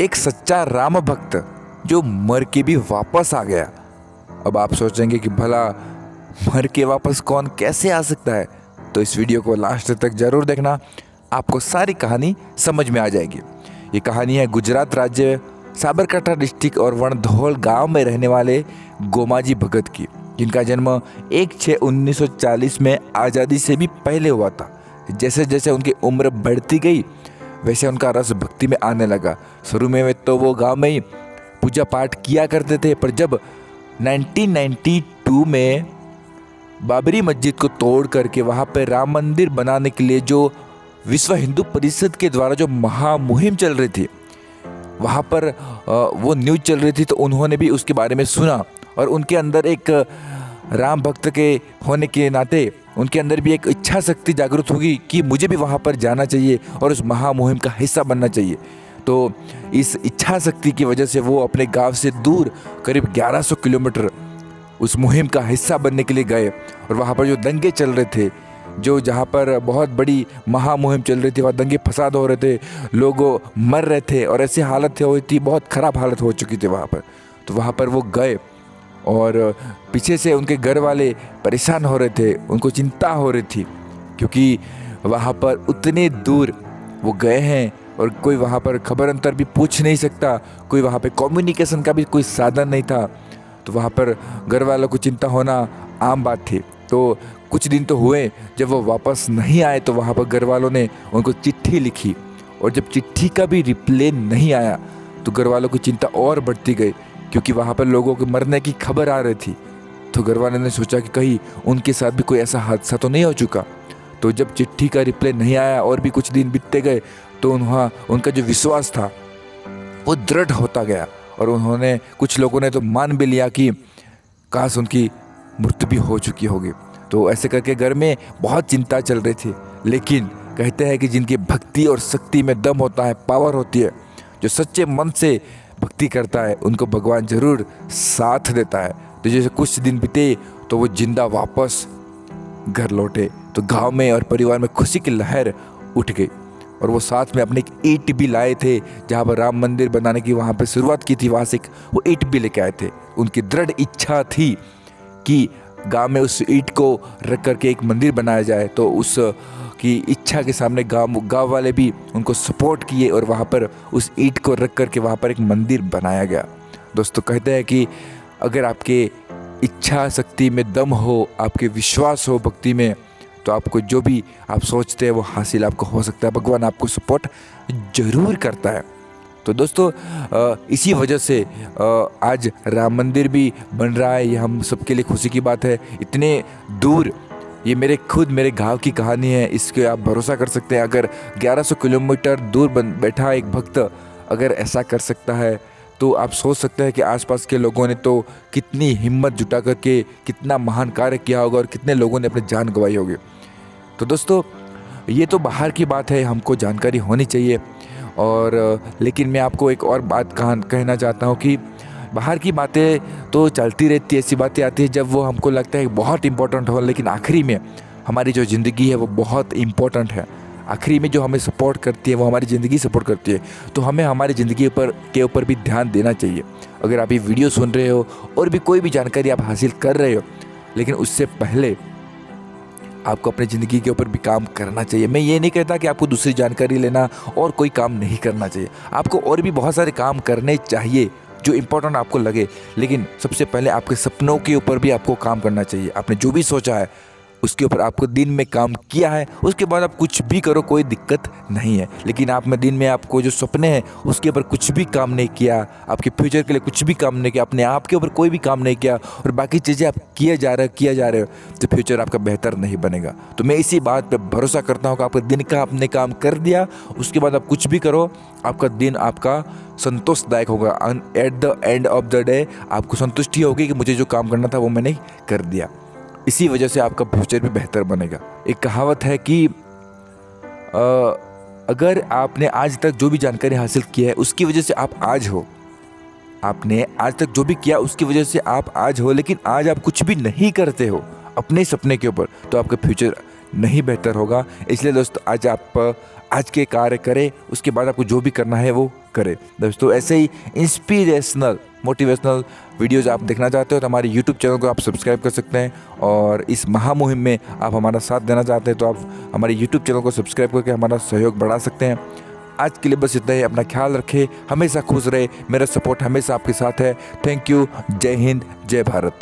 एक सच्चा राम भक्त जो मर के भी वापस आ गया। अब आप सोचेंगे कि भला मर के वापस कौन कैसे आ सकता है, तो इस वीडियो को लास्ट तक जरूर देखना, आपको सारी कहानी समझ में आ जाएगी। ये कहानी है गुजरात राज्य साबरकांठा डिस्ट्रिक्ट और वणधोल गांव में रहने वाले गोमाजी भगत की, जिनका जन्म 1/6/1940 में आज़ादी से भी पहले हुआ था। जैसे जैसे उनकी उम्र बढ़ती गई वैसे उनका रस भक्ति में आने लगा। शुरू में तो वो गांव में ही पूजा पाठ किया करते थे, पर जब 1992 में बाबरी मस्जिद को तोड़ करके वहाँ पर राम मंदिर बनाने के लिए जो विश्व हिंदू परिषद के द्वारा जो महामुहिम चल रही थी, वहाँ पर वो न्यूज़ चल रही थी, तो उन्होंने भी उसके बारे में सुना और उनके अंदर एक राम भक्त के होने के नाते उनके अंदर भी एक इच्छा शक्ति जागृत होगी कि मुझे भी वहाँ पर जाना चाहिए और उस महामुहिम का हिस्सा बनना चाहिए। तो इस इच्छा शक्ति की वजह से वो अपने गांव से दूर करीब 1100 किलोमीटर उस मुहिम का हिस्सा बनने के लिए गए। और वहाँ पर जो दंगे चल रहे थे, जो जहाँ पर बहुत बड़ी महामुहिम चल रही थी, वहाँ दंगे फसाद हो रहे थे, लोग मर रहे थे और ऐसी हालत हो रही थी, बहुत ख़राब हालत हो चुकी थी वहाँ पर। तो वहाँ पर वो गए और पीछे से उनके घर वाले परेशान हो रहे थे, उनको चिंता हो रही थी, क्योंकि वहाँ पर उतने दूर वो गए हैं और कोई वहाँ पर खबर अंतर भी पूछ नहीं सकता, कोई वहाँ पे कम्युनिकेशन का भी कोई साधन नहीं था। तो वहाँ पर घर वालों को चिंता होना आम बात थी। तो कुछ दिन तो हुए जब वो वापस नहीं आए, तो वहाँ पर घर वालों ने उनको चिट्ठी लिखी और जब चिट्ठी का भी रिप्लाई नहीं आया तो घर वालों की चिंता और बढ़ती गई, क्योंकि वहाँ पर लोगों के मरने की खबर आ रही थी। तो घर वालों ने सोचा कि कहीं उनके साथ भी कोई ऐसा हादसा तो नहीं हो चुका। तो जब चिट्ठी का रिप्लाई नहीं आया और भी कुछ दिन बीतते गए, तो उनका जो विश्वास था वो दृढ़ होता गया और उन्होंने कुछ लोगों ने तो मान भी लिया कि काश उनकी मृत्यु भी हो चुकी होगी। तो ऐसे करके घर में बहुत चिंता चल रही थी। लेकिन कहते हैं कि जिनकी भक्ति और शक्ति में दम होता है, पावर होती है, जो सच्चे मन से भक्ति करता है, उनको भगवान जरूर साथ देता है। तो जैसे कुछ दिन बीते तो वो जिंदा वापस घर लौटे, तो गांव में और परिवार में खुशी की लहर उठ गई और वो साथ में अपने एक ईंट भी लाए थे। जहाँ पर राम मंदिर बनाने की वहाँ पर शुरुआत की थी, वहाँ से वो ईंट भी लेके आए थे। उनकी दृढ़ इच्छा थी कि गांव में उस ईंट को रख करके एक मंदिर बनाया जाए। तो उस की इच्छा के सामने गांव वाले भी उनको सपोर्ट किए और वहाँ पर उस ईंट को रख करके वहाँ पर एक मंदिर बनाया गया। दोस्तों, कहते हैं कि अगर आपके इच्छा शक्ति में दम हो, आपके विश्वास हो भक्ति में, तो आपको जो भी आप सोचते हैं वो हासिल आपको हो सकता है। भगवान आपको सपोर्ट जरूर करता है। तो दोस्तों, इसी वजह से आज राम मंदिर भी बन रहा है। ये हम सबके लिए खुशी की बात है। इतने दूर, ये मेरे गांव की कहानी है, इसके आप भरोसा कर सकते हैं। अगर 1100 किलोमीटर दूर बैठा एक भक्त अगर ऐसा कर सकता है, तो आप सोच सकते हैं कि आसपास के लोगों ने तो कितनी हिम्मत जुटा करके कितना महान कार्य किया होगा और कितने लोगों ने अपनी जान गंवाई होगी। तो दोस्तों, ये तो बाहर की बात है, हमको जानकारी होनी चाहिए। और लेकिन मैं आपको एक और बात कहना चाहता हूँ कि बाहर की बातें तो चलती रहती है, ऐसी बातें आती है जब वो हमको लगता है बहुत इम्पोर्टेंट हो, लेकिन आखिरी में हमारी जो ज़िंदगी है वो बहुत इम्पोर्टेंट है। आखिरी में जो हमें सपोर्ट करती है वो हमारी ज़िंदगी सपोर्ट करती है। तो हमें हमारी ज़िंदगी के ऊपर भी ध्यान देना चाहिए। अगर आप ये वीडियो सुन रहे हो और भी कोई भी जानकारी आप हासिल कर रहे हो, लेकिन उससे पहले आपको अपनी ज़िंदगी के ऊपर भी काम करना चाहिए। मैं ये नहीं कहता कि आपको दूसरी जानकारी लेना और कोई काम नहीं करना चाहिए। आपको और भी बहुत सारे काम करने चाहिए जो इम्पोर्टेंट आपको लगे, लेकिन सबसे पहले आपके सपनों के ऊपर भी आपको काम करना चाहिए। आपने जो भी सोचा है उसके ऊपर आपको दिन में काम किया है, उसके बाद आप कुछ भी करो, कोई दिक्कत नहीं है। लेकिन आप में दिन में आपको जो सपने हैं उसके ऊपर कुछ भी काम नहीं किया, आपके फ्यूचर के लिए कुछ भी काम नहीं किया, अपने आप के ऊपर कोई भी काम नहीं किया और बाकी चीज़ें आप किए जा रहे हो, तो फ्यूचर आपका बेहतर नहीं बनेगा। तो मैं इसी बात पर भरोसा करता हूँ कि आपका दिन का आपने काम कर दिया, उसके बाद आप कुछ भी करो, आपका दिन आपका संतोषदायक होगा। At the end of the day आपको संतुष्टि होगी कि मुझे जो काम करना था वो मैंने कर दिया। इसी वजह से आपका फ्यूचर भी बेहतर बनेगा। एक कहावत है कि अगर आपने आज तक जो भी जानकारी हासिल की है उसकी वजह से आप आज हो, आपने आज तक जो भी किया उसकी वजह से आप आज हो, लेकिन आज आप कुछ भी नहीं करते हो अपने सपने के ऊपर, तो आपका फ्यूचर नहीं बेहतर होगा। इसलिए दोस्तों, आज के कार्य करें, उसके बाद आपको जो भी करना है वो करें। दोस्तों ऐसे ही इंस्पिरेशनल मोटिवेशनल वीडियोज़ आप देखना चाहते हो तो हमारे यूट्यूब चैनल को आप सब्सक्राइब कर सकते हैं, और इस महामुहिम में आप हमारा साथ देना चाहते हैं तो आप हमारे यूट्यूब चैनल को सब्सक्राइब करके हमारा सहयोग बढ़ा सकते हैं। आज के लिए बस इतना ही। अपना ख्याल रखें, हमेशा खुश रहे, मेरा सपोर्ट हमेशा आपके साथ है। Thank you. जय हिंद, जय भारत।